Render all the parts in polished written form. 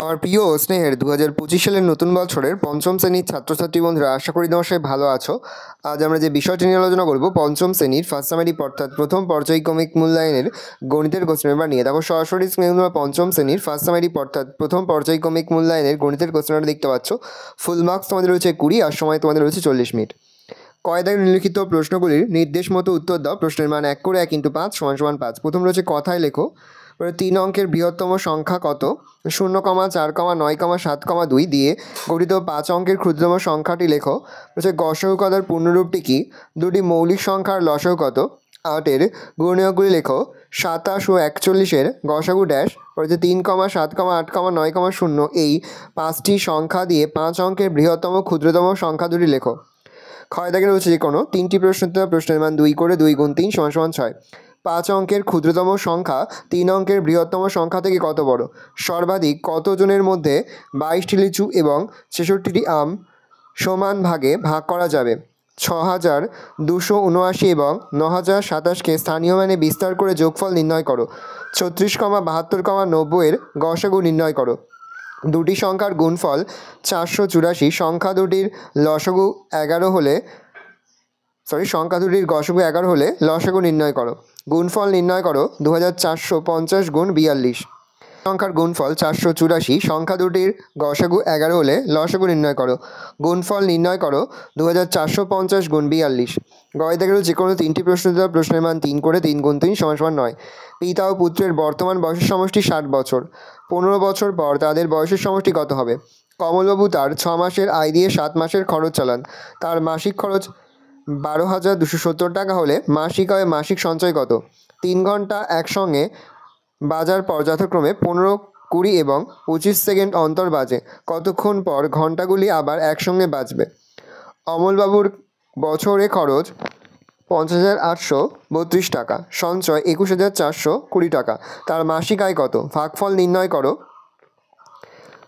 আমার প্রিয় ও স্নেহের 2025 সালের নতুন বছরের পঞ্চম শ্রেণীর ছাত্রছাত্রী বন্ধুরা, আশা করি তোমার সবাই ভালো আছো। আজ আমরা যে বিষয়টি নিয়ে আলোচনা করব পঞ্চম শ্রেণীর ফার্স্ট সামারি অর্থাৎ প্রথম পর্যায়ক্রমিক মূল্যায়নের গণিতের কোশ্চেন পেপার নিয়ে। দেখো সরাসরি স্ক্রিনে তোমরা পঞ্চম শ্রেণীর ফার্স্ট সামারি অর্থাৎ প্রথম পর্যায়ক্রমিক মূল্যায়নের গণিতের কোশ্চেন পেপার দেখতে পাচ্ছ। ফুল মার্কস তোমাদের রয়েছে 20 আর সময় তোমাদের রয়েছে 40 মিনিট। কয়দায় নিম্নলিখিত প্রশ্নগুলির নির্দেশ মতো উত্তর দাও। প্রশ্নের মান 1 করে 1 × 5 = 5। প্রথম রয়েছে কথায় লেখো 3 অঙ্কের বৃহত্তম সংখ্যা কত। 0, 4, 9, 7, 2 দিয়ে গঠিত 5 অঙ্কের ক্ষুদ্রতম সংখ্যাটি লেখো। রয়েছে গসগু কথার পূর্ণরূপটি কী। দুটি মৌলিক সংখ্যার লসগু কত। 8-এর গুণনীয়কগুলি লেখো। 27 ও 41-এর গসগু ড্যাশ। রয়েছে 3, 7, 8, 9, 0 এই 5টি সংখ্যা দিয়ে 5 অঙ্কের বৃহত্তম ক্ষুদ্রতম সংখ্যা দুটি লেখো। ক্ষয় দাগে রয়েছে যে কোনো 3টি প্রশ্ন। প্রশ্নের মান 2 করে 2 × 3 = 6। 5 অঙ্কের ক্ষুদ্রতম সংখ্যা 3 অঙ্কের বৃহত্তম সংখ্যা থেকে কত বড়। সর্বাধিক কতজনের মধ্যে 22টি লিচু এবং 66টি আম সমান ভাগে ভাগ করা যাবে। 6279 এবং 9027কে স্থানীয় মানে বিস্তার করে যোগফল নির্ণয় করো। 36, 72, 90-এর গসগু নির্ণয় করো। দুটি সংখ্যার গুণফল 484। সংখ্যা দুটির গসগু 11 হলে লসগু নির্ণয় করো। গুণফল নির্ণয় করো 2450 × 42। সংখ্যার গুণফল 484। সংখ্যা দুটির গসগু 11 হলে লসগু নির্ণয় করো। গুণফল নির্ণয় করো 2450 × 42। গয় দাগের যে কোনো 3টি প্রশ্ন। প্রশ্নের মান 3 করে 3 × 3 = 9। পিতা ও পুত্রের বর্তমান বয়সের সমষ্টি 60 বছর। 15 বছর পর তাদের বয়সের সমষ্টি কত হবে। কমলবাবু তার 6 মাসের আয় দিয়ে 7 মাসের খরচ চালান। তার মাসিক খরচ 12,270 টাকা হলে মাসিক আয় মাসিক সঞ্চয় কত। 3 ঘন্টা একসঙ্গে বাজার পর যথাক্রমে 15, 20 এবং 25 সেকেন্ড অন্তর বাজে। কতক্ষণ পর ঘন্টাগুলি আবার একসঙ্গে বাজবে। অমলবাবুর বছরে খরচ 50,832 টাকা, সঞ্চয় 21,420 টাকা। তার মাসিক আয় কত। ভাগফল নির্ণয় করো।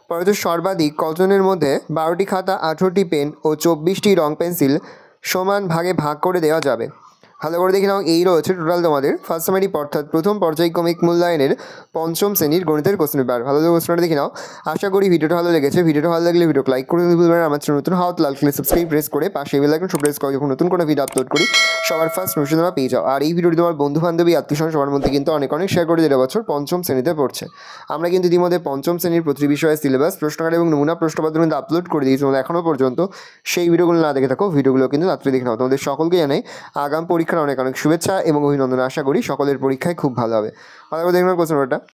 পরে সর্বাধিক কতজনের মধ্যে 12টি খাতা, 18টি পেন ও 24টি রং পেন্সিল সমান ভাগে ভাগ করে দেওয়া যাবে। ভালো করে দেখে নাও, এই রয়েছে টোটাল তোমাদের ফার্স্ট সামারি অর্থাৎ প্রথম পর্যায়ক্রমিক মূল্যায়নের পঞ্চম শ্রেণীর গণিতের কোশ্চেন পেপার। ভালো করে কোশ্চেনটা দেখে নাও। আশা করি ভিডিওটা ভালো লেগেছে। ভিডিওটা ভালো লাগলে ভিডিওকে লাইক করে দিতে। আমার চ্যানেল নতুন হওয়া লাল কালার সাবস্ক্রাইব প্রেস করে পাশে বেল আইকন প্রেস করে যখন নতুন কোনো ভিডিও আপলোড করি সবার ফার্স্ট নোটিফিকেশন তোমরা পেয়ে যাও। আর এই ভিডিওটি তোমার বন্ধু বান্ধবী আত্মীয়স্বজন সবার মধ্যে কিন্তু অনেক শেয়ার করে দেড় বছর পঞ্চম শ্রেণীতে পড়ছে। আমরা কিন্তু ইতিমধ্যে পঞ্চম শ্রেণীর প্রতি বিষয়ের সিলেবাস, প্রশ্নকার এবং নমুনা প্রশ্নপত্র কিন্তু আপলোড করে দিয়েছি। তোমরা এখনও পর্যন্ত সেই ভিডিওগুলো না দেখে থাকো, ভিডিওগুলো কিন্তু তাড়াতাড়ি দেখে নাও। তোমাদের সকলকে জানাই আগাম পরীক্ষার অনেক শুভেচ্ছা এবং অভিনন্দন। আশা করি সকলের পরীক্ষায় খুব ভালো হবে। ভালো করে দেখবেন কোশ্চেনটা।